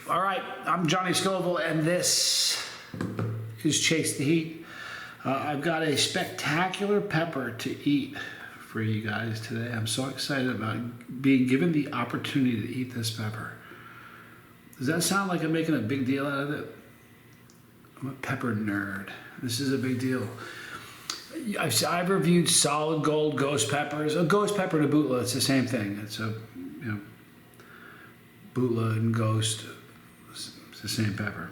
All right, I'm Johnny Scoville, and this is Chase the Heat. I've got a spectacular pepper to eat for you guys today. I'm so excited about being given the opportunity to eat this pepper. Does that sound like I'm making a big deal out of it? I'm a pepper nerd. This is a big deal. I've reviewed solid gold ghost peppers. A ghost pepper and a Bhutlah, it's the same thing. It's a, Bhutlah and ghost, it's the same pepper.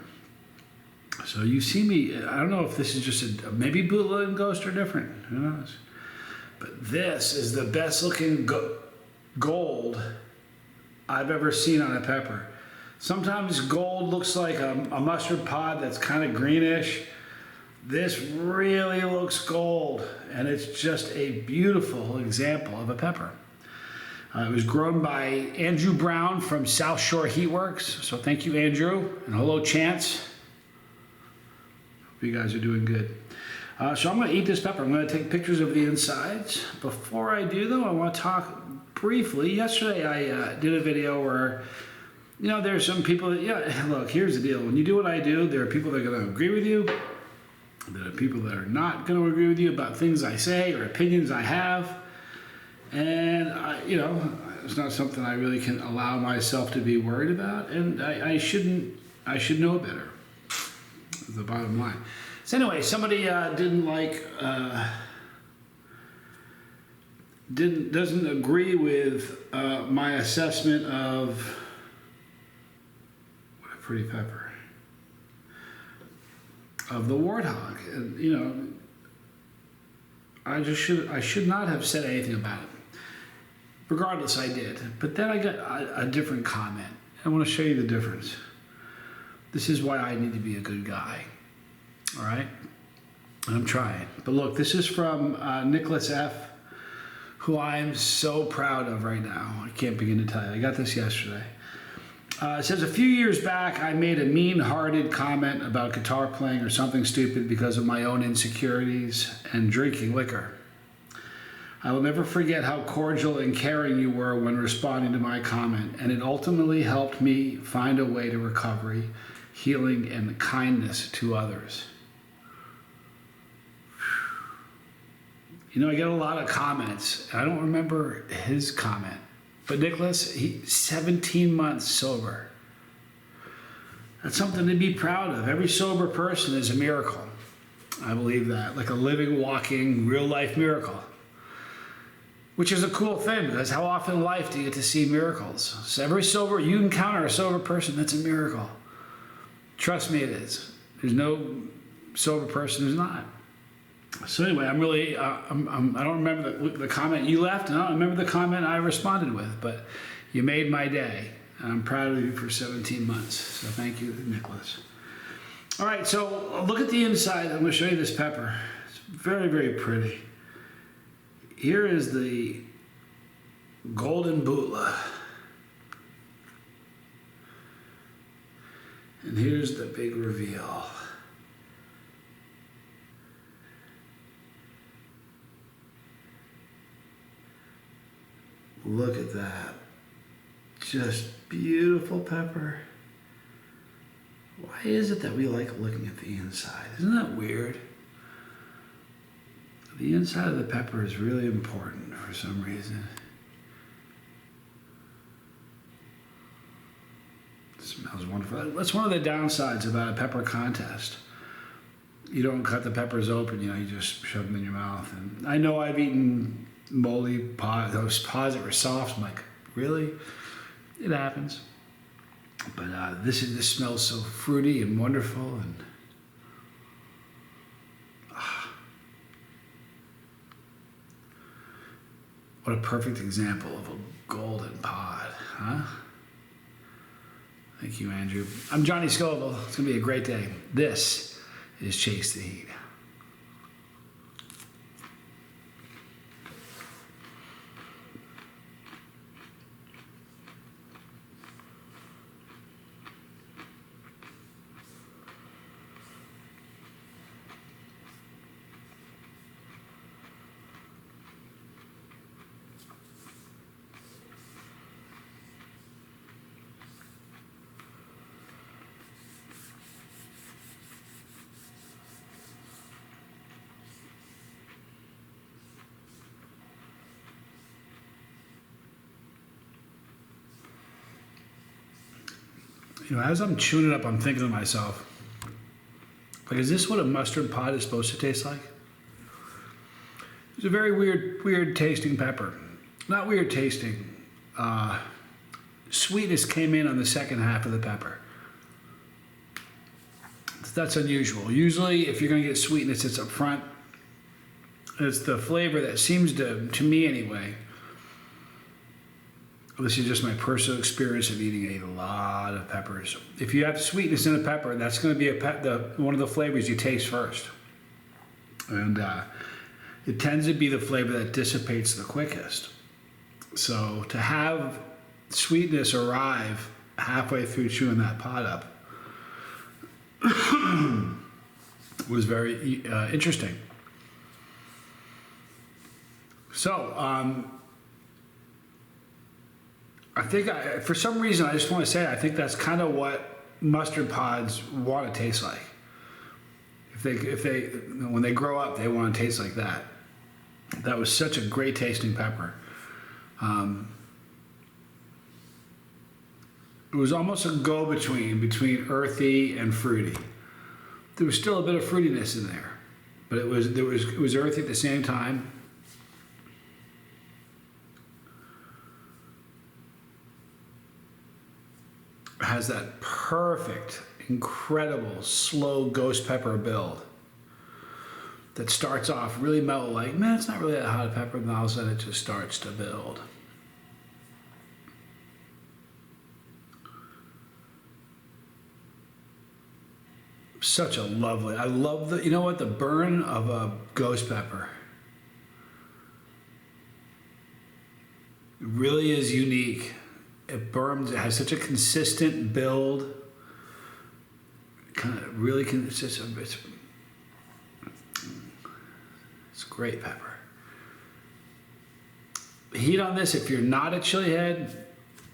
So you see me, I don't know if this is just maybe Bhutlah and ghost are different, who knows? But this is the best looking gold I've ever seen on a pepper. Sometimes gold looks like a mustard pod that's kind of greenish. This really looks gold, and it's just a beautiful example of a pepper. It was grown by Andrew Brown from South Shore Heatworks. So thank you, Andrew, and hello, Chance. Hope you guys are doing good. So I'm going to eat this pepper. I'm going to take pictures of the insides. Before I do, though, I want to talk briefly. Yesterday, I did a video where, there's some people that, look, here's the deal. When you do what I do, there are people that are going to agree with you. There are people that are not going to agree with you about things I say or opinions I have. And, it's not something I really can allow myself to be worried about. And I should know better, is the bottom line. So anyway, somebody doesn't agree with my assessment of what a pretty pepper, of the warthog. And, I should not have said anything about it. Regardless, I did. But then I got a different comment. I want to show you the difference. This is why I need to be a good guy. All right? I'm trying. But look, this is from Nicholas F., who I'm so proud of right now. I can't begin to tell you. I got this yesterday. It says, a few years back, I made a mean-hearted comment about guitar playing or something stupid because of my own insecurities and drinking liquor. I will never forget how cordial and caring you were when responding to my comment, and it ultimately helped me find a way to recovery, healing, and kindness to others. I get a lot of comments. I don't remember his comment. But Nicholas, he's 17 months sober. That's something to be proud of. Every sober person is a miracle. I believe that. Like a living, walking, real-life miracle. Which is a cool thing, because how often in life do you get to see miracles? So you encounter a sober person, that's a miracle. Trust me, it is. There's no sober person who's not. So anyway, I'm really, I don't remember the comment you left, and I don't remember the comment I responded with, but you made my day, and I'm proud of you for 17 months. So thank you, Nicholas. All right, so look at the inside. I'm going to show you this pepper. It's very, very pretty. Here is the golden Bhutlah. And here's the big reveal. Look at that. Just beautiful pepper. Why is it that we like looking at the inside? Isn't that weird? The inside of the pepper is really important for some reason. It smells wonderful. That's one of the downsides about a pepper contest. You don't cut the peppers open, you just shove them in your mouth. And I know I've eaten moldy pods, those pods that were soft. I'm like, really? It happens. But this smells so fruity and wonderful, and what a perfect example of a golden pod, huh? Thank you, Andrew. I'm Johnny Scoville. It's going to be a great day. This is Chase the Heat. as I'm chewing it up, I'm thinking to myself, like, is this what a mustard pod is supposed to taste like? It's a very weird tasting pepper. Not weird tasting. Sweetness came in on the second half of the pepper. That's unusual. Usually, if you're going to get sweetness, it's up front. It's the flavor that seems to me anyway. This is just my personal experience of eating a lot of peppers. If you have sweetness in a pepper, that's going to be one of the flavors you taste first. And it tends to be the flavor that dissipates the quickest. So to have sweetness arrive halfway through chewing that pod up was very interesting. So, I think for some reason, I just want to say, I think that's kind of what mustard pods want to taste like. If they, when they grow up, they want to taste like that. That was such a great tasting pepper. It was almost a between earthy and fruity. There was still a bit of fruitiness in there, but it was earthy at the same time. It has that perfect, incredible, slow ghost pepper build that starts off really mellow, like, man, it's not really that hot a pepper, and all of a sudden it just starts to build. Such a lovely, I love the burn of a ghost pepper. It really is unique. It burns, it has such a consistent build. Kind of really consistent. It's great pepper. Heat on this, if you're not a chili head,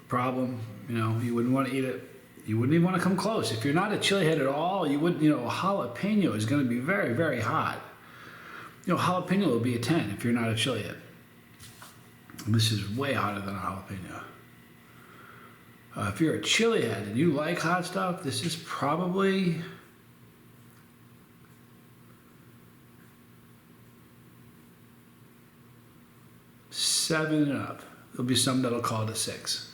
problem, you wouldn't want to eat it. You wouldn't even want to come close. If you're not a chili head at all, you wouldn't, jalapeno is going to be very, very hot. Jalapeno will be a 10 if you're not a chili head. And this is way hotter than a jalapeno. If you're a chili head and you like hot stuff, this is probably seven and up. There'll be some that'll call it a 6.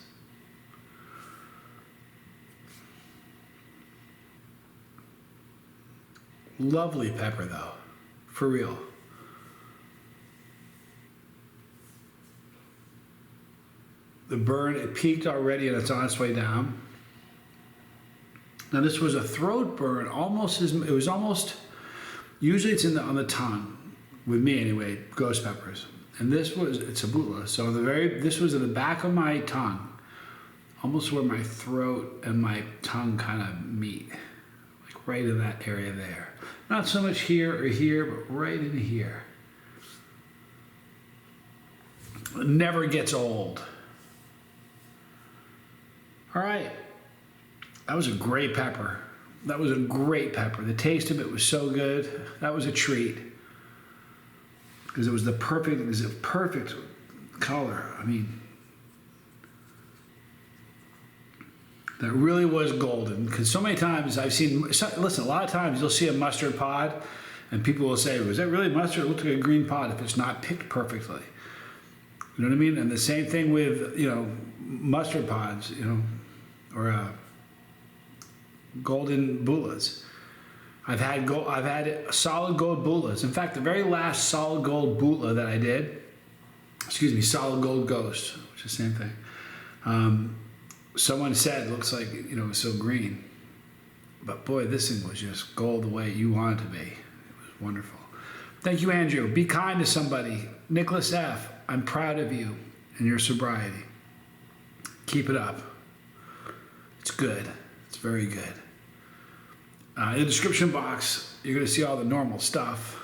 Lovely pepper though, for real. The burn, it peaked already and it's on its way down. Now this was a throat burn, usually it's on the tongue, with me anyway, ghost peppers. And it's a Bhutlah, so this was in the back of my tongue, almost where my throat and my tongue kind of meet, like right in that area there. Not so much here or here, but right in here. It never gets old. All right, that was a great pepper. The taste of it was so good. That was a treat. Because it was a perfect color. I mean, that really was golden. Because so many times I've seen, listen, a lot of times you'll see a mustard pod and people will say, was that really mustard? It looked like a green pod if it's not picked perfectly. You know what I mean? And the same thing with, mustard pods, or golden Bhutlahs. I've had solid gold Bhutlahs. In fact, the very last solid gold Bhutlah that I did, solid gold ghost, which is the same thing. Someone said, looks like, it was so green. But boy, this thing was just gold the way you want it to be. It was wonderful. Thank you, Andrew. Be kind to somebody. Nicholas F., I'm proud of you and your sobriety. Keep it up. It's good. It's very good. In the description box, you're going to see all the normal stuff.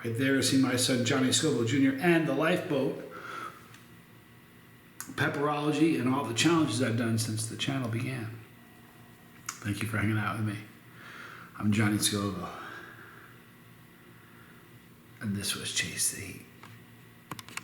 Right there, see my son Johnny Scoville Jr. and the lifeboat, pepperology, and all the challenges I've done since the channel began. Thank you for hanging out with me. I'm Johnny Scoville, and this was Chase the Heat.